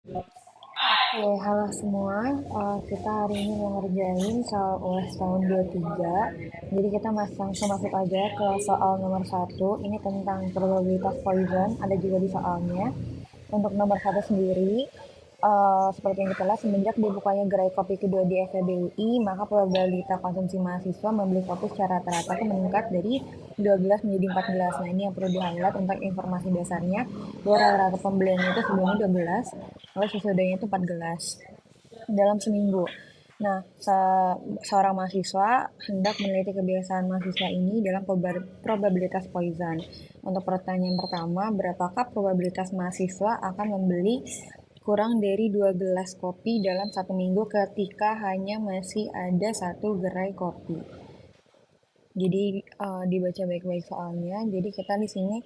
Oke, halo semua. Kita hari ini mau ngerjain soal UAS tahun 23. Jadi kita langsung masuk aja ke soal nomor satu. Ini tentang probabilitas Poisson. Ada juga di soalnya. Untuk nomor satu sendiri, seperti yang kita lihat, semenjak dibukanya gerai kopi kedua di FEB UI, maka probabilitas konsumsi mahasiswa membeli kopi secara rata-rata itu meningkat dari 12 menjadi 14. Nah, ini yang perlu di-highlight untuk informasi dasarnya, bahwa rata-rata pembeliannya itu sebelumnya 12, lalu sesudahnya itu 14 dalam seminggu. Nah, seorang mahasiswa hendak meneliti kebiasaan mahasiswa ini dalam probabilitas Poisson. Untuk pertanyaan pertama, berapakah probabilitas mahasiswa akan membeli kurang dari 2 gelas kopi dalam satu minggu ketika hanya masih ada satu gerai kopi? Jadi dibaca baik-baik soalnya. Jadi kita di sini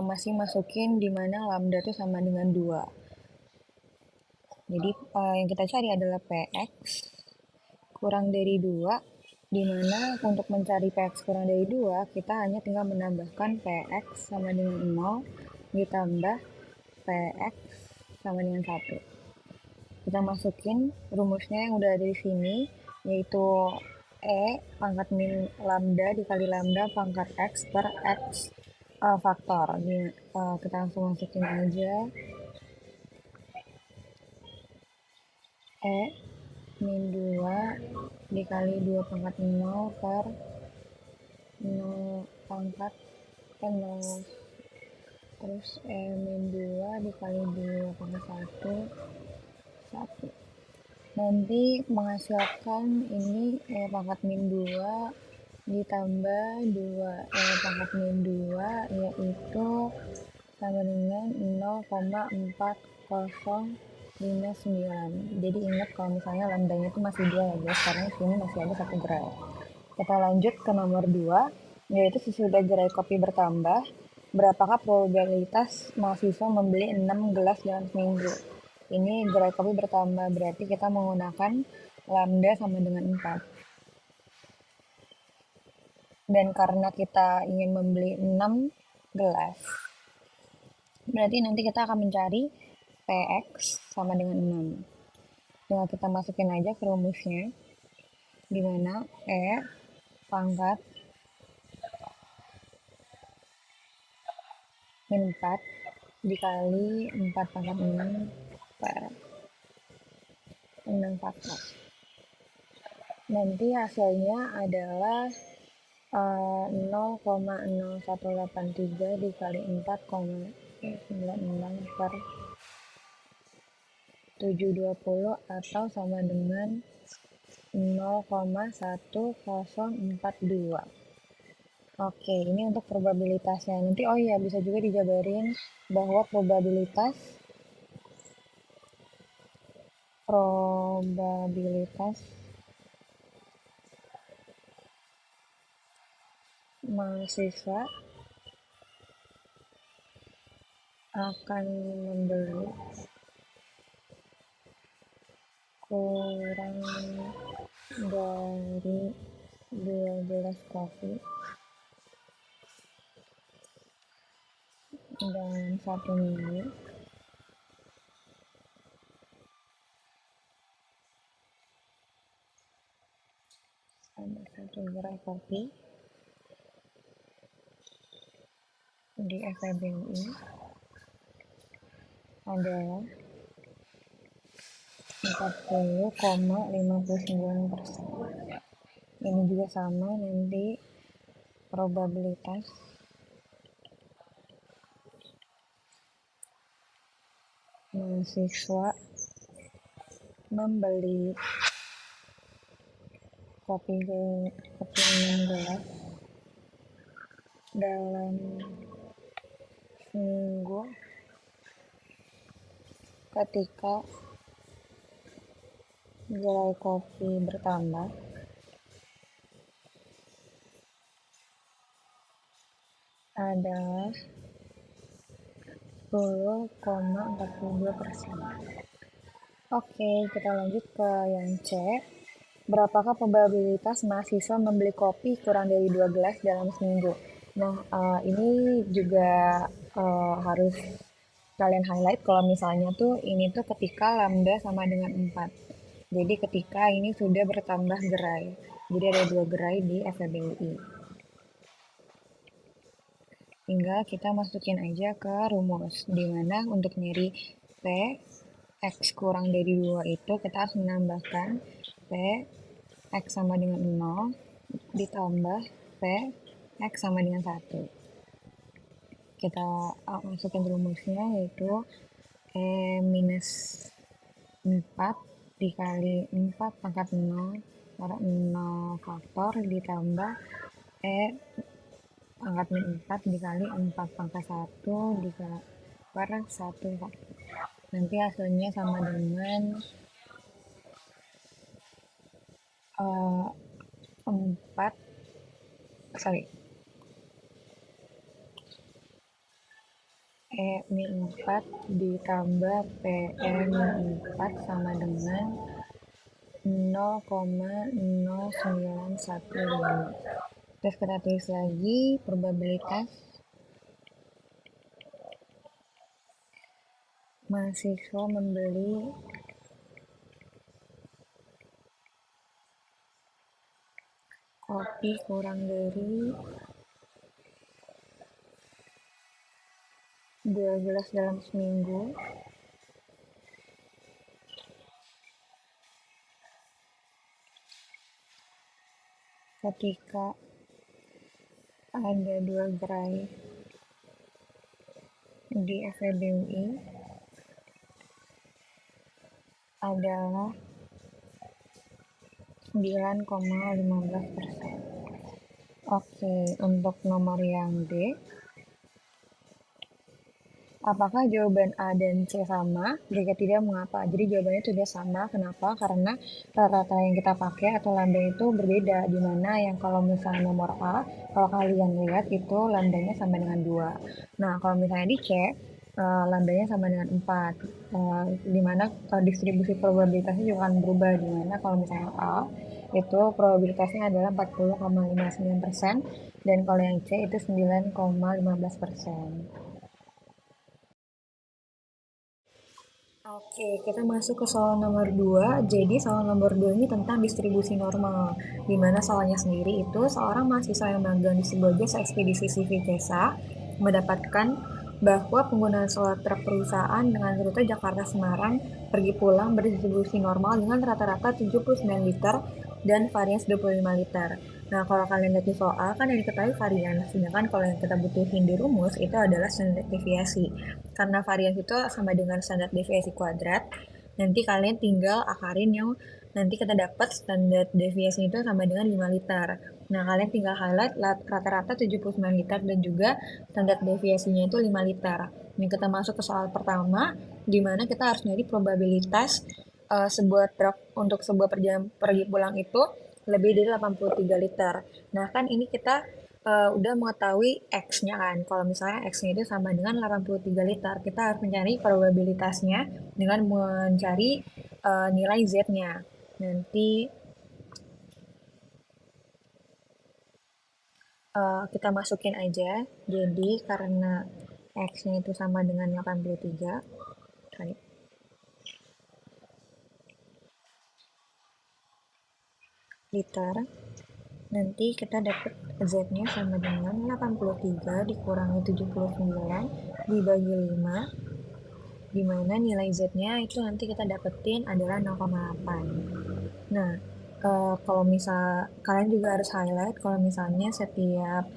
masih masukin di mana lambda itu sama dengan 2. Jadi yang kita cari adalah PX kurang dari 2, di mana untuk mencari PX kurang dari 2 kita hanya tinggal menambahkan PX sama dengan 0 ditambah PX sama dengan 1. Kita masukin rumusnya yang udah ada di sini, yaitu E pangkat min lambda dikali lambda pangkat X per X faktor. Jadi, kita langsung masukin aja E min 2 dikali 2 pangkat 0 per 0 pangkat 0, terus min 2 dikali 2 pangkat 1 nanti menghasilkan ini pangkat min 2 ditambah 2 pangkat min 2 yaitu sama dengan 0,4059. Jadi ingat kalau misalnya lambdanya itu masih 2 ya guys, karena sini masih ada satu gerai. Kita lanjut ke nomor 2, yaitu sesudah gerai kopi bertambah, berapakah probabilitas mahasiswa membeli 6 gelas dalam seminggu? Ini gerai kopi bertambah, berarti kita menggunakan lambda sama dengan 4. Dan karena kita ingin membeli 6 gelas, berarti nanti kita akan mencari PX sama dengan 6. Tinggal kita masukin aja ke rumusnya, di mana E pangkat min 4 dikali 4 pangkat 6 per 6 faktor. Nanti hasilnya adalah 0,0183 dikali 4,96 per 720 atau sama dengan 0,1042. Oke, ini untuk probabilitasnya. Nanti oh iya bisa juga dijabarin bahwa probabilitas mahasiswa akan membeli kurang dari 2 gelas kopi dalam satu minggu ada satu gerai kopi di FEB UI adalah 40,59%. Ini juga sama, nanti probabilitas mahasiswa membeli kopi 6 gelas dalam seminggu ketika gerai kopi bertambah adalah 10,42%. Oke, kita lanjut ke yang C. Berapakah probabilitas mahasiswa membeli kopi kurang dari 2 gelas dalam seminggu? Nah, ini juga harus kalian highlight kalau misalnya tuh ini tuh ketika lambda sama dengan 4. Jadi ketika ini sudah bertambah gerai. Jadi ada dua gerai di FEBUI. Tinggal kita masukin aja ke rumus, dimana untuk nyari P X kurang dari 2 itu kita harus menambahkan P X sama dengan 0 ditambah P X sama dengan 1. Kita masukin rumusnya yaitu minus 4 dikali 4 pangkat 0 per 0 faktor ditambah E pangkat min 4 dikali 4 pangkat 1 dikali per 1 faktor. Nanti hasilnya sama dengan 4, sorry, E min 4 ditambah PE min 4 sama dengan 0,0915. Terus kita tulis lagi probabilitas mahasiswa membeli kopi kurang dari 2 gelas dalam seminggu ketika ada 2 gerai di FEBUI adalah 9,15%. Oke, untuk nomor yang D, apakah jawaban A dan C sama? Jika tidak, mengapa? Jadi jawabannya tidak sama. Kenapa? Karena rata-rata yang kita pakai atau lambda itu berbeda. Dimana yang kalau misalnya nomor A, kalau kalian lihat itu lambdanya sama dengan 2. Nah, kalau misalnya di C, lambdanya sama dengan 4. Dimana distribusi probabilitasnya juga akan berubah. Dimana kalau misalnya A, itu probabilitasnya adalah 40,59%. Dan kalau yang C itu 9,15%. Oke, kita masuk ke soal nomor 2. Jadi soal nomor 2 ini tentang distribusi normal. Di mana soalnya sendiri itu seorang mahasiswa yang magang di sebuah jasa ekspedisi CV jasa mendapatkan bahwa penggunaan solar truk perusahaan dengan rute Jakarta-Semarang pergi pulang berdistribusi normal dengan rata-rata 79 liter dan varians 25 liter. Nah, kalau kalian lihat di soal, kan yang diketahui varian, sedangkan kalau yang kita butuhin di rumus itu adalah standar deviasi. Karena varian itu sama dengan standar deviasi kuadrat, nanti kalian tinggal akarin yang nanti kita dapat standar deviasi itu sama dengan 5 liter. Nah, kalian tinggal highlight rata-rata 79 liter dan juga standar deviasinya itu 5 liter. Ini kita masuk ke soal pertama, di mana kita harus nyari probabilitas sebuah truk untuk sebuah perjalanan pergi pulang itu lebih dari 83 liter. Nah, kan ini kita udah mengetahui X-nya kan. Kalau misalnya X-nya itu sama dengan 83 liter, kita harus mencari probabilitasnya dengan mencari nilai Z-nya. Nanti kita masukin aja. Jadi karena X-nya itu sama dengan 83, sorry, liter, nanti kita dapat Z-nya sama dengan 83 dikurangi 79 dibagi 5, di mana nilai Z-nya itu nanti kita dapetin adalah 0,8. Nah, kalau misal kalian juga harus highlight kalau misalnya setiap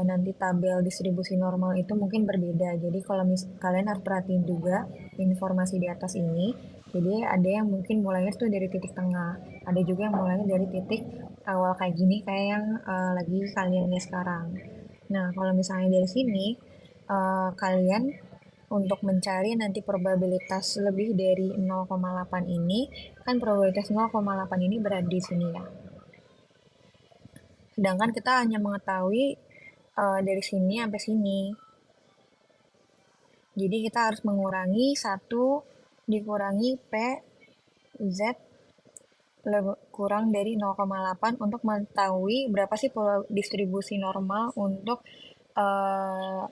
nanti tabel distribusi normal itu mungkin berbeda. Jadi kalau kalian harus perhatiin juga informasi di atas ini. Jadi ada yang mungkin mulainya tuh dari titik tengah, ada juga yang mulainya dari titik awal kayak gini kayak yang lagi kalian lihat sekarang. Nah, kalau misalnya dari sini kalian untuk mencari nanti probabilitas lebih dari 0,8 ini, kan probabilitas 0,8 ini berada di sini ya. Sedangkan kita hanya mengetahui dari sini sampai sini. Jadi kita harus mengurangi 1 dikurangi P Z kurang dari 0,8 untuk mengetahui berapa sih distribusi normal untuk uh,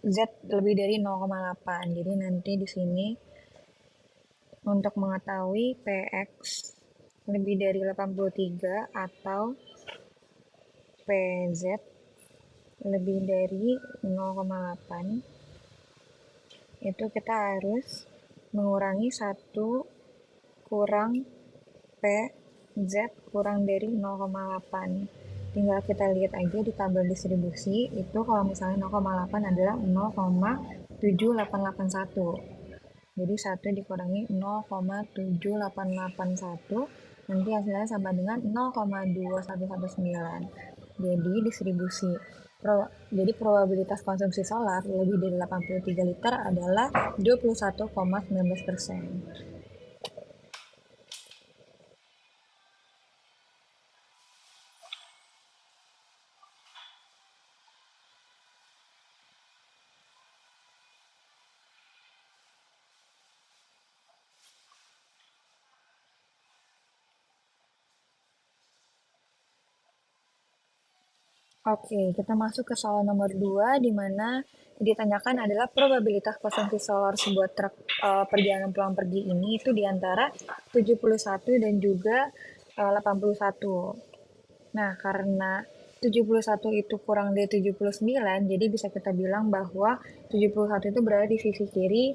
Z lebih dari 0,8. Jadi nanti di sini untuk mengetahui PX lebih dari 83 atau PZ lebih dari 0,8, itu kita harus mengurangi 1 kurang PZ kurang dari 0,8. Tinggal kita lihat aja di tabel distribusi, itu kalau misalnya 0,8 adalah 0,7881. Jadi 1 dikurangi 0,7881, nanti hasilnya sama dengan 0,2119. Jadi distribusi jadi probabilitas konsumsi solar lebih dari 83 liter adalah 21,19%. Oke, kita masuk ke soal nomor 2, di mana ditanyakan adalah probabilitas konsumsi solar sebuah truk perjalanan pulang pergi ini itu di antara 71 dan juga 81. Nah, karena 71 itu kurang dari 79, jadi bisa kita bilang bahwa 71 itu berada di sisi kiri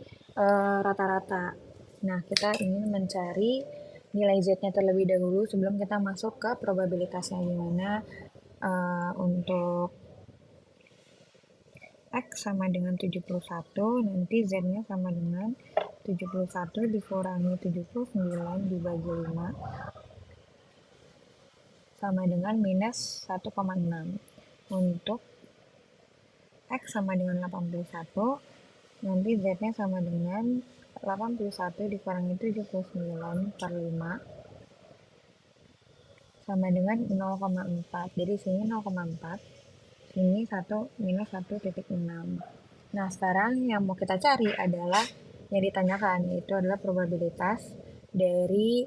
rata-rata. Nah, kita ingin mencari nilai Z-nya terlebih dahulu sebelum kita masuk ke probabilitasnya, gimana untuk X sama dengan 71, nanti Z-nya sama dengan 71 dikurangi 79 dibagi 5 sama dengan minus 1,6. Untuk X sama dengan 81, nanti Z-nya sama dengan 81 dikurangi 79 per 5 sama dengan 0,4. Jadi sini 0,4, sini 1 minus 1,6. Nah, sekarang yang mau kita cari adalah yang ditanyakan, yaitu adalah probabilitas dari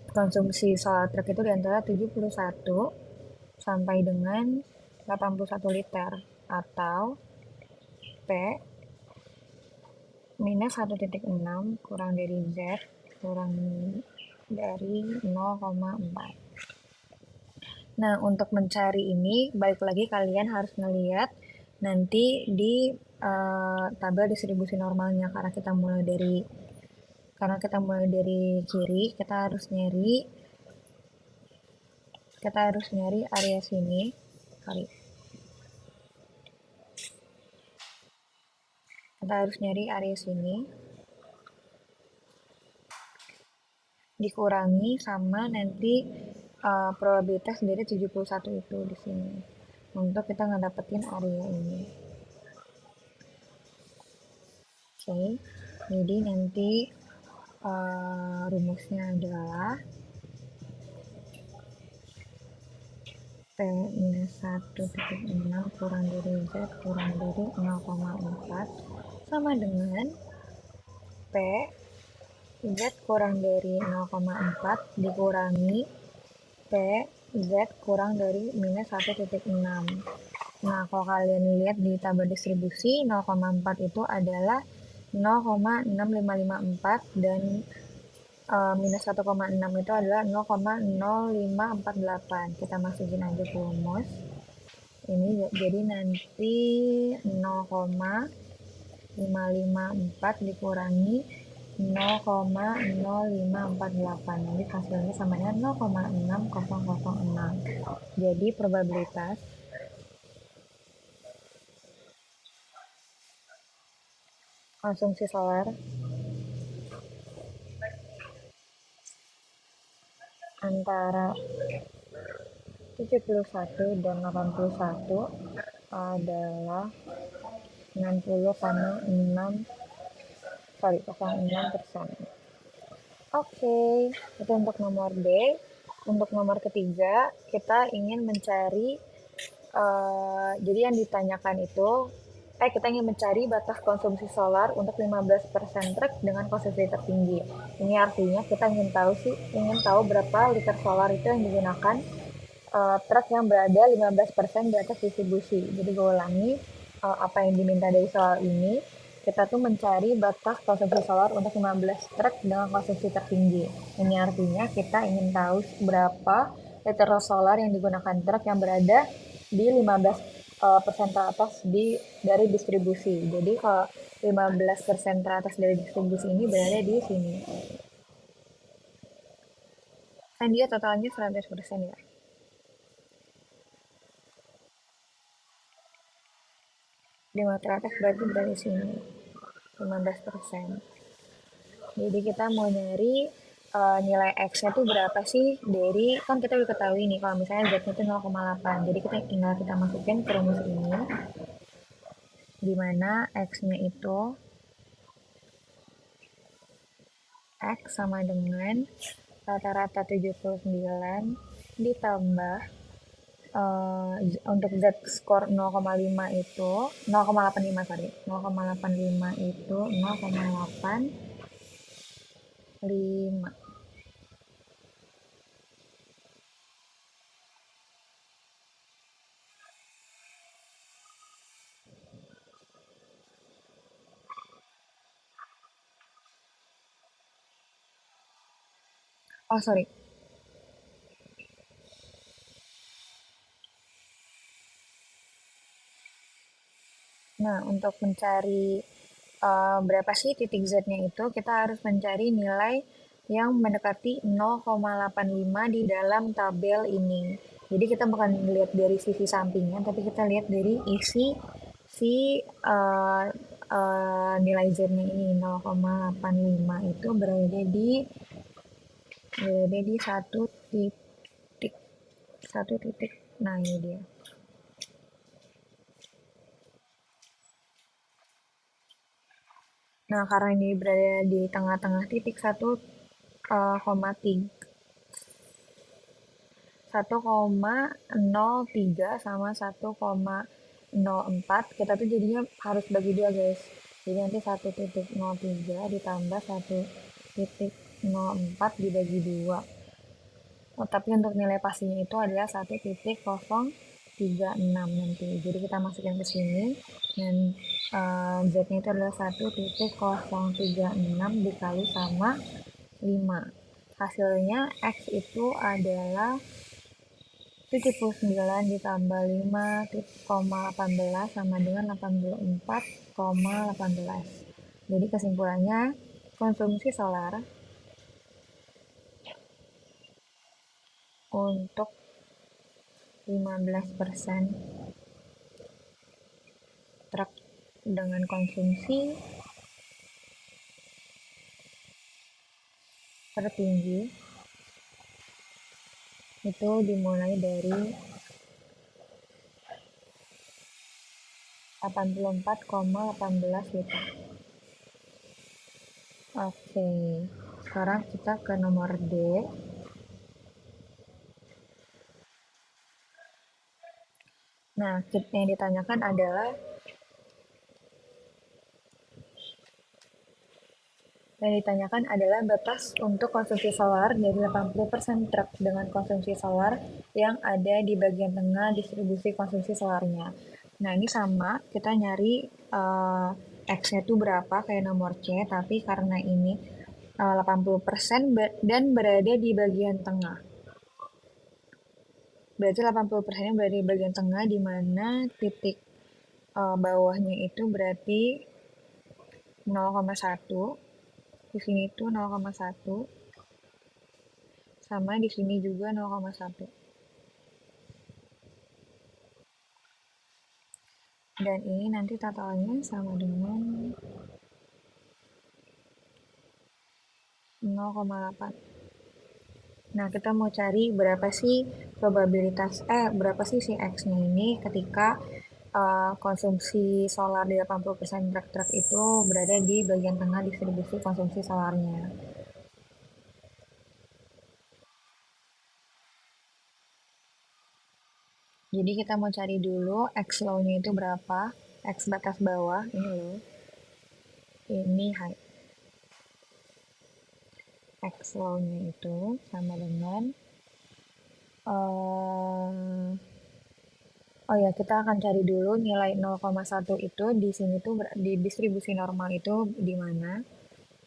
konsumsi solar truk itu di antara 71 sampai dengan 81 liter, atau P minus 1,6 kurang dari Z kurang dari 0,4. Nah, untuk mencari ini, balik lagi kalian harus melihat nanti di tabel distribusi normalnya, karena kita mulai dari kiri, kita harus nyari area sini. Kita harus nyari area sini dikurangi sama nanti probabilitas dari 71 itu di sini untuk kita ngedapetin area ini. Oke, jadi nanti rumusnya adalah P minus 1,6 kurang dari Z kurang dari 0,4 sama dengan P Z kurang dari 0,4 dikurangi P Z kurang dari minus 1,6. Nah, kalau kalian lihat di tabel distribusi, 0,4 itu adalah 0,6554 dan minus 1,6 itu adalah 0,0548. Kita masukin aja ke rumus. Ini jadi nanti 0,554 dikurangi 0,0548. Jadi hasilnya sama dengan 0,6006. Jadi probabilitas konsumsi solar antara 71 dan 81 adalah 60,6%. Oke, itu untuk nomor B. Untuk nomor ketiga, kita ingin mencari jadi yang ditanyakan itu kita ingin mencari batas konsumsi solar untuk 15% truk dengan konsumsi tertinggi. Ini artinya kita ingin tahu berapa liter solar itu yang digunakan truk yang berada 15% di atas distribusi. Jadi gue ulangi, apa yang diminta dari soal ini, kita tuh mencari batas konsumsi solar untuk 15 truk dengan konsumsi tertinggi. Ini artinya kita ingin tahu berapa liter solar yang digunakan truk yang berada di 15% teratas dari distribusi. Jadi kalau 15% teratas dari distribusi ini berada di sini. Kan dia totalnya 100% ya. 5 teratas berarti dari sini 15%. Jadi kita mau nyari nilai X-nya tuh berapa sih dari, kan kita udah ketahui nih kalau misalnya Z-nya itu 0,8. Jadi kita tinggal kita masukin ke rumus ini, di mana X-nya itu X sama dengan rata-rata 79 ditambah untuk Z skor 0,5 itu 0,85, sorry, 0,85 itu 0,85. Oh, sorry. Nah, untuk mencari berapa sih titik Z-nya itu, kita harus mencari nilai yang mendekati 0,85 di dalam tabel ini. Jadi kita bukan lihat dari sisi sampingnya, tapi kita lihat dari isi si nilai Z-nya ini 0,85 itu berada di titik satu titik. Nah, ini dia. Nah, karena ini berada di tengah-tengah titik 1,3 sama 1,04, kita tuh jadinya harus bagi dua, guys. Jadi nanti 1,03 ditambah 1,04 dibagi dua. Oh, tapi untuk nilai pastinya itu adalah 1,036 nanti. Jadi kita masukin ke sini, dan Z-nya itu adalah 1,036 dikali sama 5. Hasilnya X itu adalah 79 ditambah 5,18 sama dengan 84,18. Jadi kesimpulannya, konsumsi solar untuk 15% truk dengan konsumsi tertinggi itu dimulai dari 84,18 liter. Oke, sekarang kita ke nomor D. Nah, yang ditanyakan adalah batas untuk konsumsi solar dari 80% truk dengan konsumsi solar yang ada di bagian tengah distribusi konsumsi solarnya. Nah, ini sama, kita nyari X-nya itu berapa kayak nomor C, tapi karena ini 80% dan berada di bagian tengah. Berarti 80% berada di bagian tengah, di mana titik bawahnya itu berarti 0,1. Di sini tuh 0,1, sama di sini juga 0,1. Dan ini nanti totalnya sama dengan 0,8. Nah, kita mau cari berapa sih berapa sih si X-nya ini ketika konsumsi solar di 80% truk-truk itu berada di bagian tengah distribusi konsumsi solarnya. Jadi kita mau cari dulu X low-nya itu berapa, X batas bawah, ini loh, ini high. X low-nya itu sama dengan eh, oh ya, kita akan cari dulu nilai 0,1 itu di sini tuh di distribusi normal itu di mana.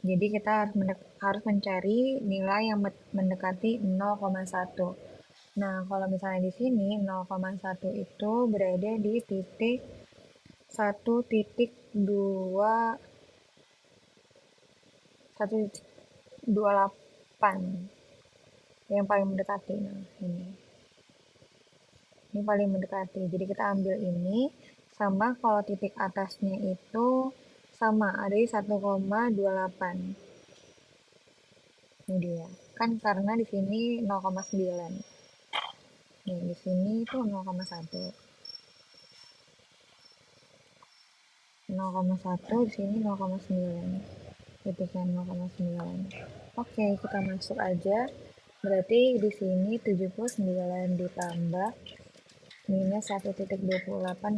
Jadi kita harus mencari nilai yang mendekati 0,1. Nah, kalau misalnya di sini 0,1 itu berada di titik 1,2 1,28 yang paling mendekati. Nah, ini paling mendekati. Jadi kita ambil ini sama kalau titik atasnya itu sama ada di 1,28. Ini dia. Kan karena di sini 0,9. Nih, di sini itu 0,1. 0,1 di sini 0,9. Titiknya 0,9. Oke, kita masuk aja. Berarti di sini 79 ditambah minus 1,28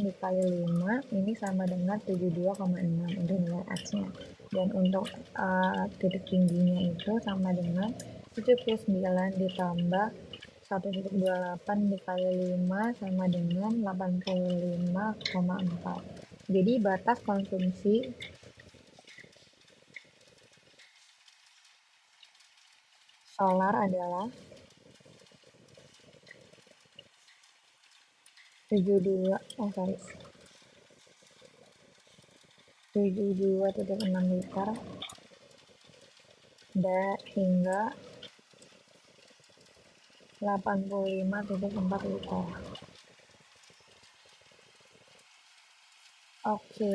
dikali 5 ini sama dengan 72,6 itu nilai X-nya. Dan untuk titik tingginya itu sama dengan 79 ditambah 1,28 dikali 5 sama dengan 85,4. Jadi batas konsumsi solar adalah 72 72,6 liter hingga 85,4 liter. Oke,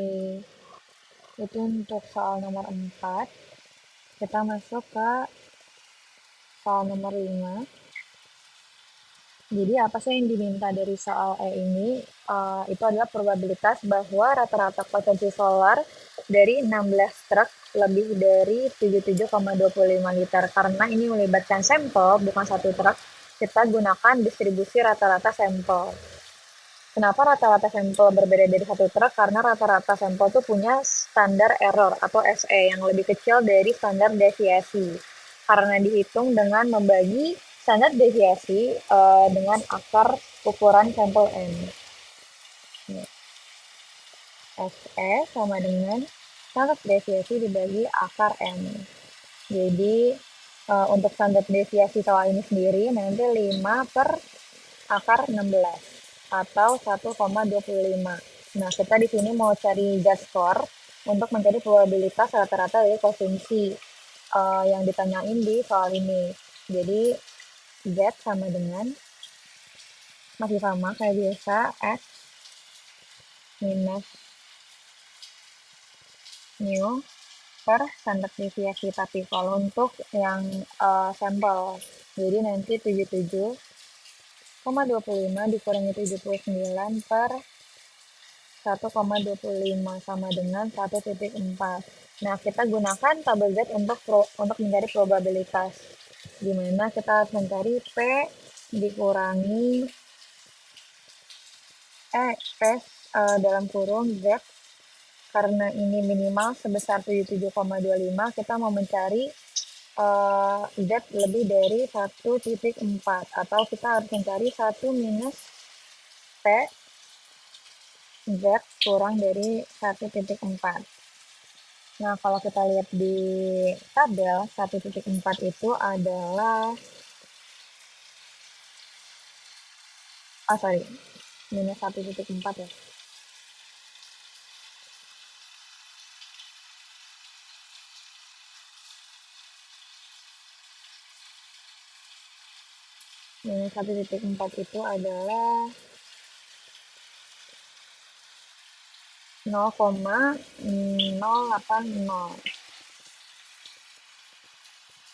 itu untuk soal nomor 4. Kita masuk ke soal nomor 5. Jadi apa sih yang diminta dari soal E ini? Itu adalah probabilitas bahwa rata-rata konsumsi solar dari 16 truk lebih dari 77,25 liter. Karena ini melibatkan sampel, bukan satu truk, kita gunakan distribusi rata-rata sampel. Kenapa rata-rata sampel berbeda dari satu truk? Karena rata-rata sampel itu punya standar error atau SE yang lebih kecil dari standar deviasi. Karena dihitung dengan membagi standar deviasi dengan akar ukuran sampel N. SE sama dengan standar deviasi dibagi akar N. Jadi untuk standar deviasi soal ini sendiri nanti 5 per akar 16 atau 1,25. Nah, kita di sini mau cari Z-score untuk mencari probabilitas rata-rata dari konsumsi yang ditanyain di soal ini. Jadi, Z sama dengan, masih sama kayak biasa, X minus mu per standar deviasi. Tapi kalau untuk yang sampel, jadi nanti 77,25 dikurangi 79 per 1,25 sama dengan 1,4. Nah, kita gunakan tabel Z untuk mencari probabilitas. Di mana kita harus mencari P dikurangi P dalam kurung Z karena ini minimal sebesar 77,25, kita mau mencari Z lebih dari 1,4 atau kita harus mencari 1 minus P Z kurang dari 1,4. Nah, kalau kita lihat di tabel 1,4 itu adalah sorry, minus 1,4 ya. Minus 1,4 itu adalah 0,080.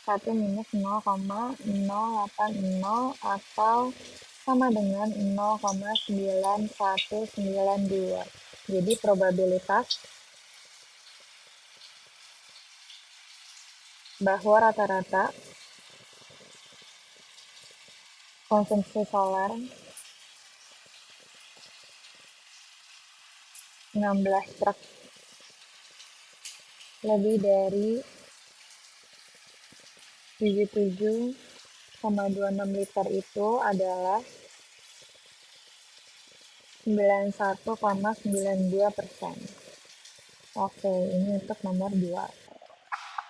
1 minus 0,080 atau sama dengan 0,9192. Jadi probabilitas bahwa rata-rata konsumsi solar 16 truk lebih dari 77,25 liter itu adalah 91,92%. Oke, ini untuk nomor 2.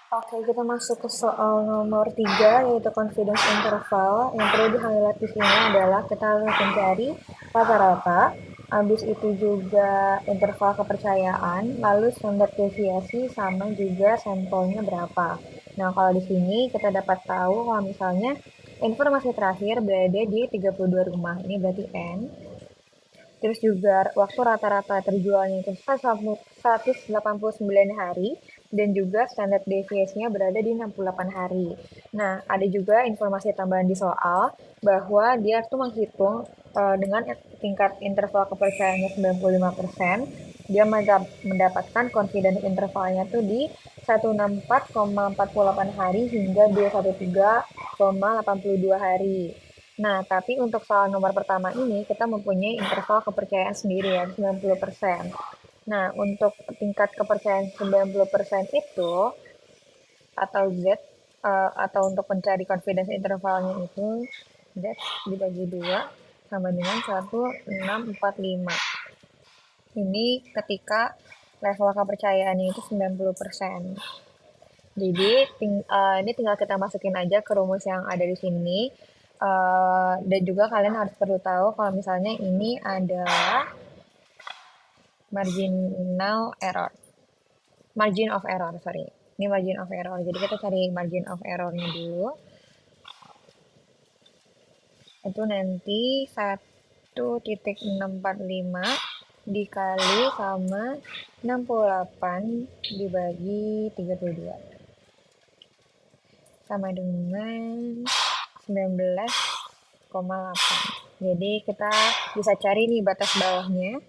Oke, kita masuk ke soal nomor 3, yaitu confidence interval. Yang perlu di-highlight di sini adalah kita harus mencari rata-rata, habis itu juga interval kepercayaan, lalu standar deviasi, sama juga sampelnya berapa. Nah, kalau di sini kita dapat tahu kalau misalnya informasi terakhir berada di 32 rumah. Ini berarti N. Terus juga waktu rata-rata terjualnya itu 189 hari dan juga standar deviasinya berada di 68 hari. Nah, ada juga informasi tambahan di soal bahwa dia tuh menghitung dengan tingkat interval kepercayaannya 95%, dia mendapatkan confidence intervalnya tuh di 164,48 hari hingga 213,82 hari. Nah, tapi untuk soal nomor pertama ini, kita mempunyai interval kepercayaan sendiri ya, 90%. Nah, untuk tingkat kepercayaan 90% itu, atau Z, atau untuk mencari confidence intervalnya itu, Z dibagi 2, sama dengan 1645. Ini ketika level kepercayaannya itu 90%. Jadi ini tinggal kita masukin aja ke rumus yang ada di sini. Dan juga kalian harus perlu tahu kalau misalnya ini adalah marginal error. Margin of error, sorry. Ini margin of error. Jadi kita cari margin of errornya dulu. Itu nanti 1,645 dikali sama 68 dibagi 32. Sama dengan 19,8. Jadi kita bisa cari nih batas bawahnya.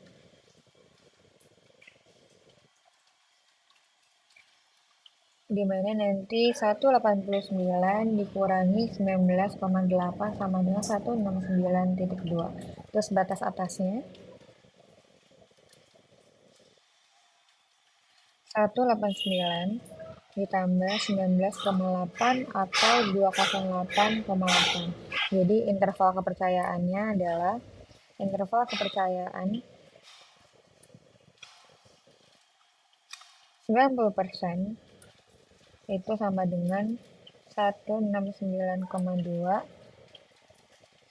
Di mana nanti 189 dikurangi 19,8 sama dengan 169,2. Terus batas atasnya 189 ditambah 19,8 atau 208,8. Jadi interval kepercayaannya adalah interval kepercayaan 90% itu sama dengan 169,2,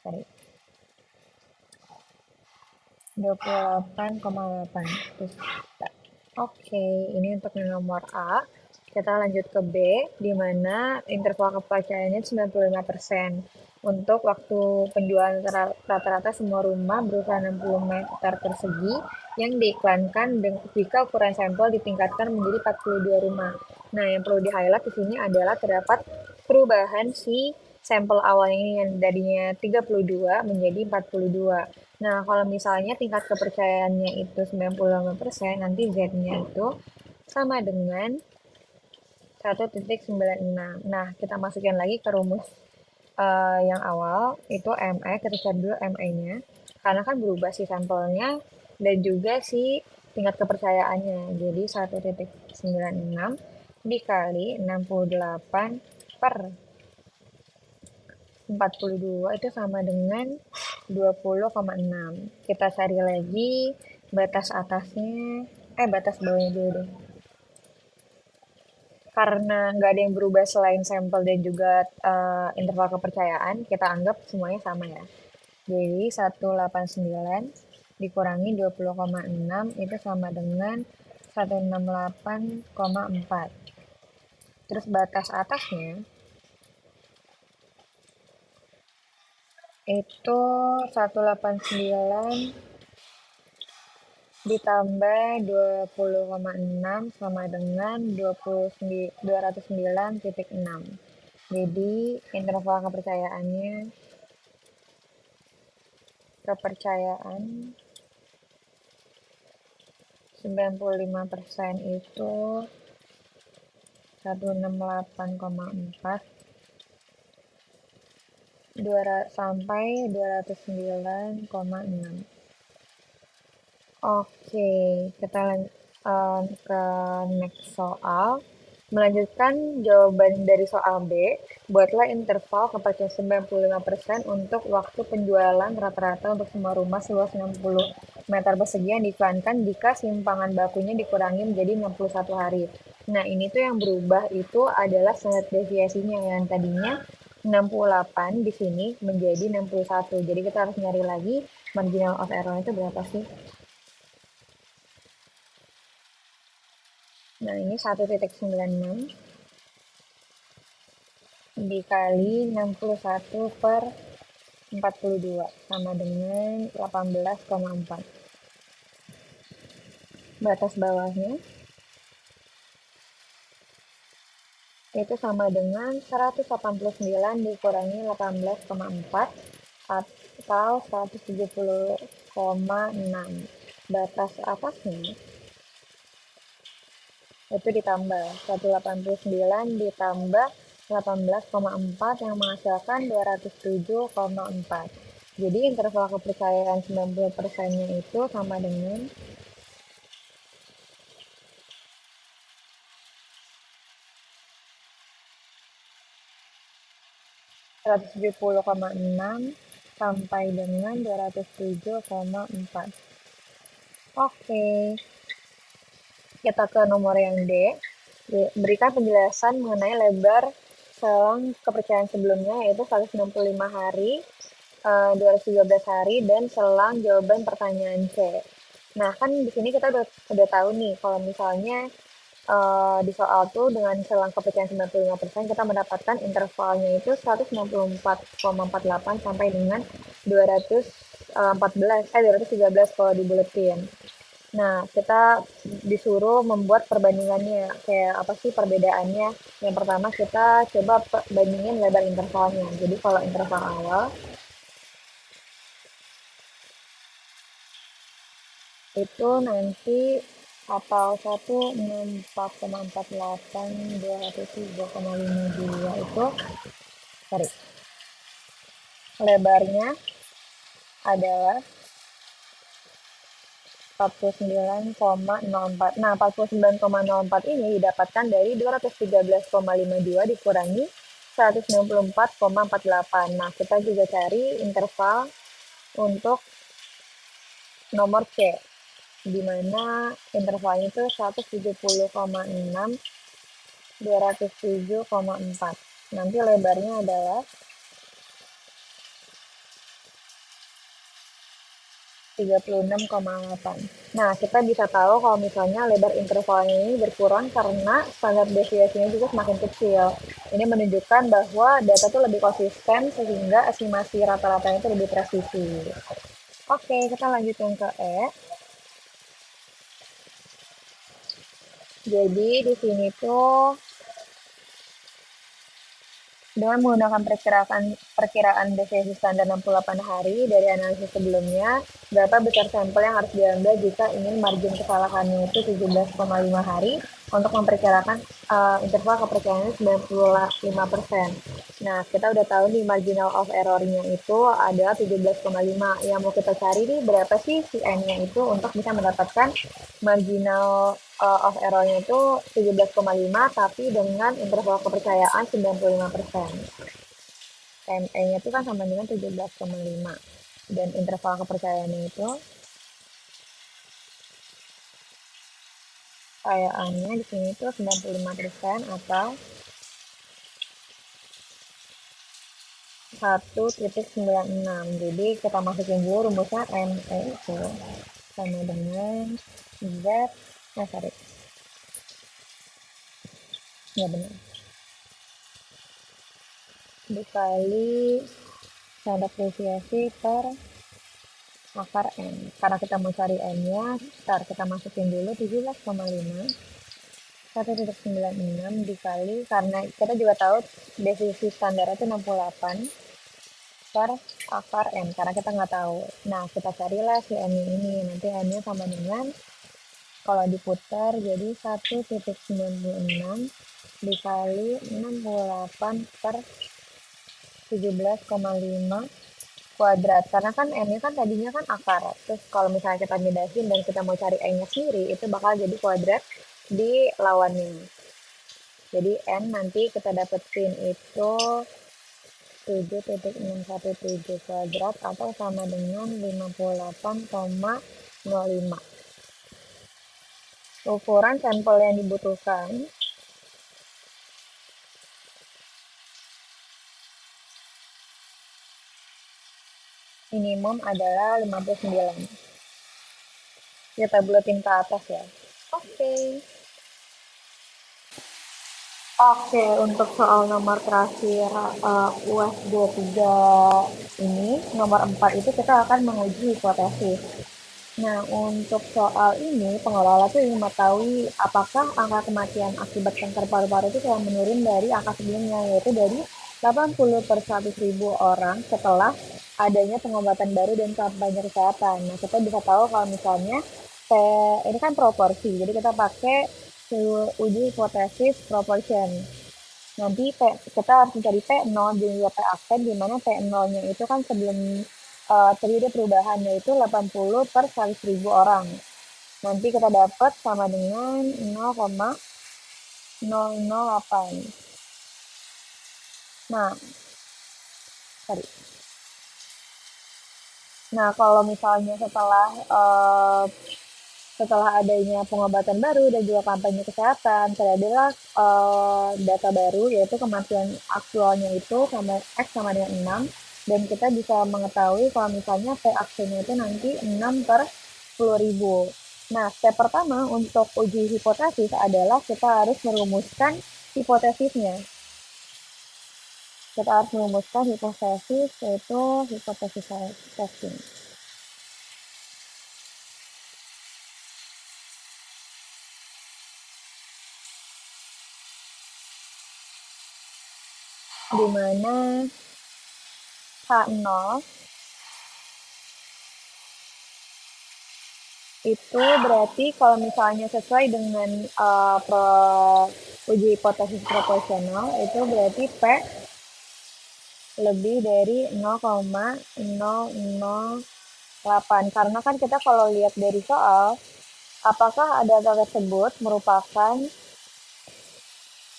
sorry, 28,8. Oke, ini untuk nomor A. Kita lanjut ke B, di mana interval kepercayaannya 95%. Untuk waktu penjualan rata-rata semua rumah berukuran 60 meter persegi yang diiklankan jika ukuran sampel ditingkatkan menjadi 42 rumah. Nah, yang perlu di-highlight di sini adalah terdapat perubahan si sampel awalnya ini yang tadinya 32 menjadi 42. Nah, kalau misalnya tingkat kepercayaannya itu 95%, nanti Z-nya itu sama dengan 1,96. Nah, kita masukin lagi ke rumus yang awal, itu ME, kita cari dulu ME-nya. Karena kan berubah si sampelnya dan juga si tingkat kepercayaannya. Jadi 1,96 dikali 68 per 42 itu sama dengan 20,6. Kita cari lagi batas atasnya, batas bawahnya dulu deh. Karena nggak ada yang berubah selain sampel dan juga interval kepercayaan, kita anggap semuanya sama ya. Jadi 189 dikurangi 20,6 itu sama dengan 168,4. Terus batas atasnya itu 189 ditambah 20,6 sama dengan 209,6. Jadi interval kepercayaan 95% itu 168,4 sampai 209,6. Oke, kita ke next soal. Melanjutkan jawaban dari soal B, buatlah interval kepercayaan 95% untuk waktu penjualan rata-rata untuk semua rumah seluas 60 meter persegi yang diiklankan jika simpangan bakunya dikurangi menjadi 61 hari. Nah, ini tuh yang berubah itu adalah standar deviasinya yang tadinya 68 di sini menjadi 61. Jadi kita harus nyari lagi marginal of error itu berapa sih? Nah, ini 1,96 dikali 61 per 42 sama dengan 18,4. Batas bawahnya itu sama dengan 189 dikurangi 18,4 atau 170,6. Batas atasnya itu ditambah 189 ditambah 18,4 yang menghasilkan 207,4. Jadi interval kepercayaan 90%-nya itu sama dengan 170,6 sampai dengan 207,4. Oke, kita ke nomor yang D. Berikan penjelasan mengenai lebar selang kepercayaan sebelumnya yaitu 165 hari, 213 hari, dan selang jawaban pertanyaan C. Nah, kan di sini kita udah tahu nih kalau misalnya di soal tuh dengan selang kepercayaan 95% kita mendapatkan intervalnya itu 194,48 sampai dengan 213 kalau dibuletin. Nah, kita disuruh membuat perbandingannya. Kayak apa sih perbedaannya? Yang pertama kita coba bandingin lebar intervalnya. Jadi kalau interval awal itu nanti hafal 164,48 203,52 itu, sorry, lebarnya adalah 49,04. Nah, 49,04 ini didapatkan dari 213,52 dikurangi 164,48. Nah, kita juga cari interval untuk nomor C, di mana intervalnya itu 170,6, 207,4. Nanti lebarnya adalah 36,8. Nah, kita bisa tahu kalau misalnya lebar intervalnya ini berkurang karena standar deviasinya juga semakin kecil. Ini menunjukkan bahwa data itu lebih konsisten sehingga estimasi rata-ratanya itu lebih presisi. Oke, kita lanjut yang ke E. Jadi di sini tuh dengan menggunakan perkiraan deviasi standar 68 hari dari analisis sebelumnya, berapa besar sampel yang harus diambil jika ingin margin kesalahannya itu 17,5 hari untuk memperkirakan interval kepercayaannya 95%. Nah, kita udah tahu nih marginal of error-nya itu adalah 17,5. Yang mau kita cari nih berapa sih si N-nya itu untuk bisa mendapatkan marginal of error-nya itu 17,5 tapi dengan interval kepercayaan 95%. ME-nya itu kan sama dengan 17,5 dan interval kepercayaannya itu kepercayaannya di sini tuh 95% atau 1,96. Jadi kita masukin dulu rumusnya ME itu sama dengan Z, sorry, nggak benar, dikali standar deviasi per akar N. Karena kita mau cari N-nya, ntar kita masukin dulu 17,5, 1,96 dikali, karena kita juga tahu definisi standar itu 68 per akar N, karena kita nggak tahu. Nah, kita carilah si N ini, nanti N-nya sama dengan, kalau diputar jadi 1,96 dikali 68 per 17,5 kuadrat, karena kan N-nya kan tadinya kan akar, terus kalau misalnya kita mindahin dan kita mau cari N-nya sendiri itu bakal jadi kuadrat di lawannya. Jadi N nanti kita dapetin itu 7,617 kuadrat atau sama dengan 58,05. Ukuran sampel yang dibutuhkan minimum adalah 59. Kita buletin ke atas ya. Oke. Oke, untuk soal nomor terakhir USD 3 ini, nomor 4 itu kita akan menguji hipotesis. Nah, untuk soal ini, pengelola tuh ingin mengetahui apakah angka kematian akibat kanker paru-paru itu telah menurun dari angka sebelumnya, yaitu dari 80 per 100.000 orang setelah adanya pengobatan baru dan kampanye kesehatan. Nah, kita bisa tahu kalau misalnya ini kan proporsi, jadi kita pakai uji hipotesis proportion. Nanti kita harus mencari P0 dan juga P aksen, di mana P0-nya itu kan sebelum terjadi perubahan, yaitu 80 per 100.000 orang. Nanti kita dapat sama dengan 0,008. Nah, sorry. Nah, kalau misalnya setelah adanya pengobatan baru dan juga kampanye kesehatan, teradalah data baru yaitu kematian aktualnya itu sama X sama dengan 6, dan kita bisa mengetahui kalau misalnya P aksennya itu nanti 6 per 10.000. Nah, step pertama untuk uji hipotesis adalah kita harus merumuskan hipotesisnya. Kita harus merumuskan hipotesis, yaitu hipotesis testing. Di mana H0 itu berarti kalau misalnya sesuai dengan uji hipotesis proporsional, itu berarti P lebih dari 0,008. Karena kan kita kalau lihat dari soal, apakah data tersebut merupakan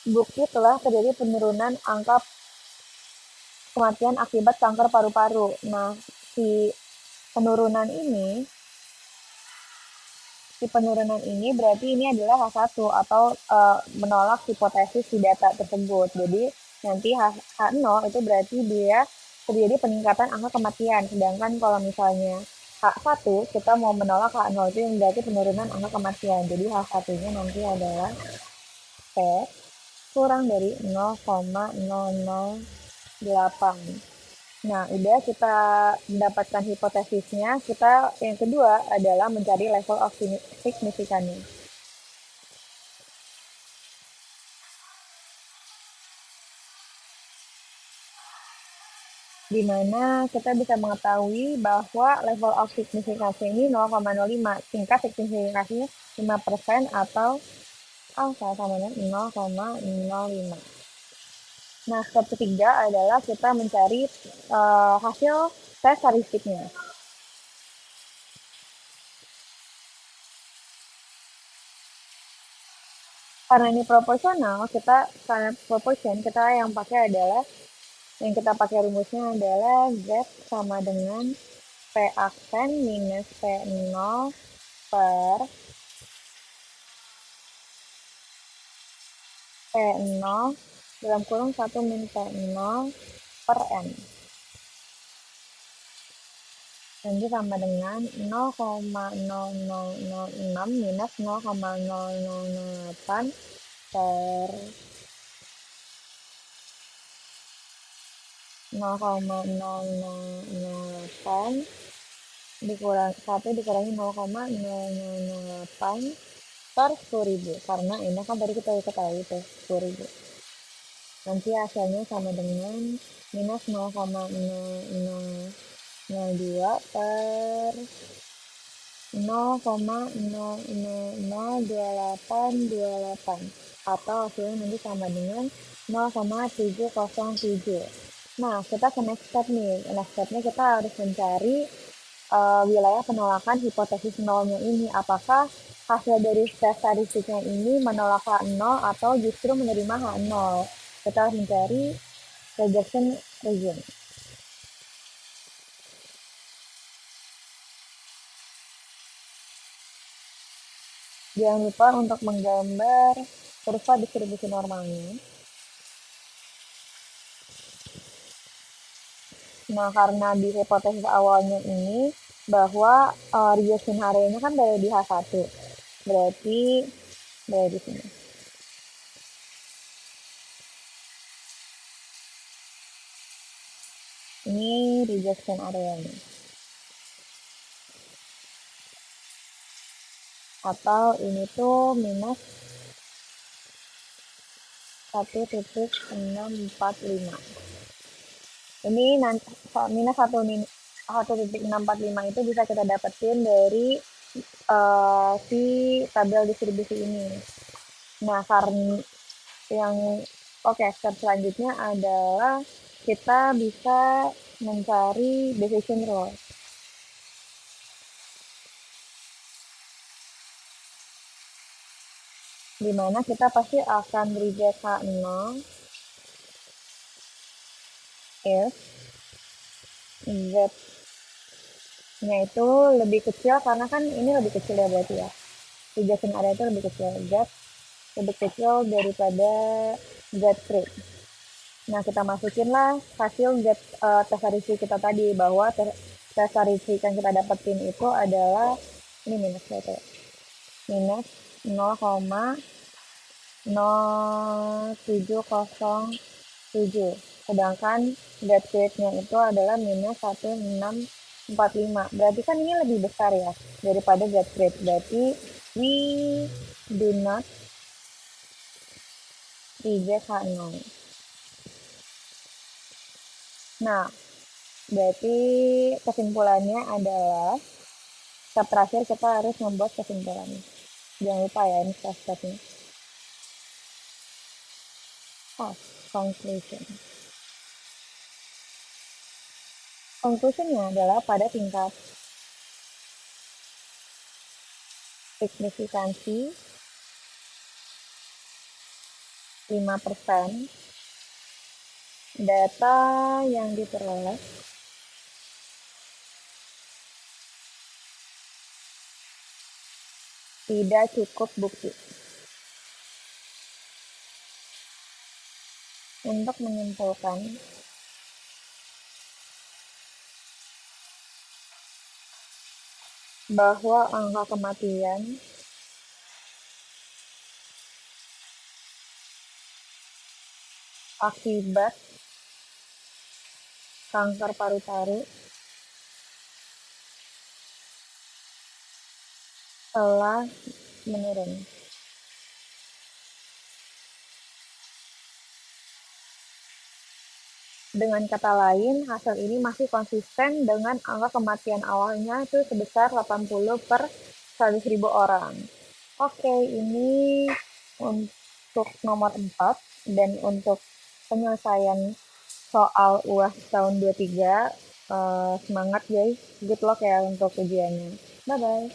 bukti telah terjadi penurunan angka kematian akibat kanker paru-paru. Nah, si penurunan ini si penurunan ini berarti ini adalah H1 atau menolak hipotesis di data tersebut. Jadi nanti H0 itu berarti dia terjadi peningkatan angka kematian. Sedangkan kalau misalnya H1 kita mau menolak H0 itu yang berarti penurunan angka kematian. Jadi H1-nya nanti adalah P kurang dari 0,008. Nah, udah kita mendapatkan hipotesisnya, kita yang kedua adalah mencari level of signifikannya. Di mana kita bisa mengetahui bahwa level of signifikansi ini 0,05, tingkat signifikasinya 5% atau angka sama dengan 0,05. Nah, step ketiga adalah kita mencari hasil tes statistiknya. Karena ini proporsional, karena proportion kita yang pakai adalah yang kita pakai rumusnya adalah Z sama dengan P aksen minus P0 per P0 dalam kurung 1 min P0 per N. Nanti sama dengan 0,0006 minus 0,0008 per 0,0008 dikurang 1 dikurangi 0,0008 per 10.000, karena ini kan tadi kita ketahui tuh 10.000. Nanti hasilnya sama dengan minus 0,0002 per 0,000828, atau hasilnya nanti sama dengan 0,707. Nah, kita ke next step nih. Next stepnya kita harus mencari wilayah penolakan hipotesis nolnya ini. Apakah hasil dari tes statistiknya ini menolak H0 atau justru menerima H0? Kita harus mencari rejection region. Jangan lupa untuk menggambar kurva distribusi normalnya. Nah, karena di hipotesis awalnya ini bahwa rejection area-nya kan dari di H1. Berarti dari di sini. Ini rejection area-nya. Atau ini tuh minus 1,645. Ini nanti minus 1,645 itu bisa kita dapetin dari si tabel distribusi ini. Nah, karena yang oke, step selanjutnya adalah kita bisa mencari decision rule, di mana kita pasti akan reject H0 if Z-nya itu lebih kecil, karena kan ini lebih kecil ya berarti ya. Rejection area itu lebih kecil, Z lebih kecil daripada Z print. Nah, kita masukinlah hasil tes variasi kita tadi, bahwa tes variasi yang kita dapetin itu adalah ini minus berapa ya? Minus 0,0707. Sedangkan dead rate-nya itu adalah minus 1,645. Berarti kan ini lebih besar ya daripada dead rate. Berarti we do not reject H0. Nah, berarti kesimpulannya adalah step terakhir kita harus membuat kesimpulan. Jangan lupa ya ini step-stepnya. Oh, conclusion. Conclusionnya adalah pada tingkat signifikansi 5%, data yang diperoleh tidak cukup bukti untuk menyimpulkan bahwa angka kematian akibat kanker paru-paru telah menurun. Dengan kata lain, hasil ini masih konsisten dengan angka kematian awalnya itu sebesar 80 per 100.000 orang. Oke, ini untuk nomor 4, dan untuk penyelesaian soal UAS tahun 23. Semangat guys, good luck ya untuk ujiannya. Bye-bye.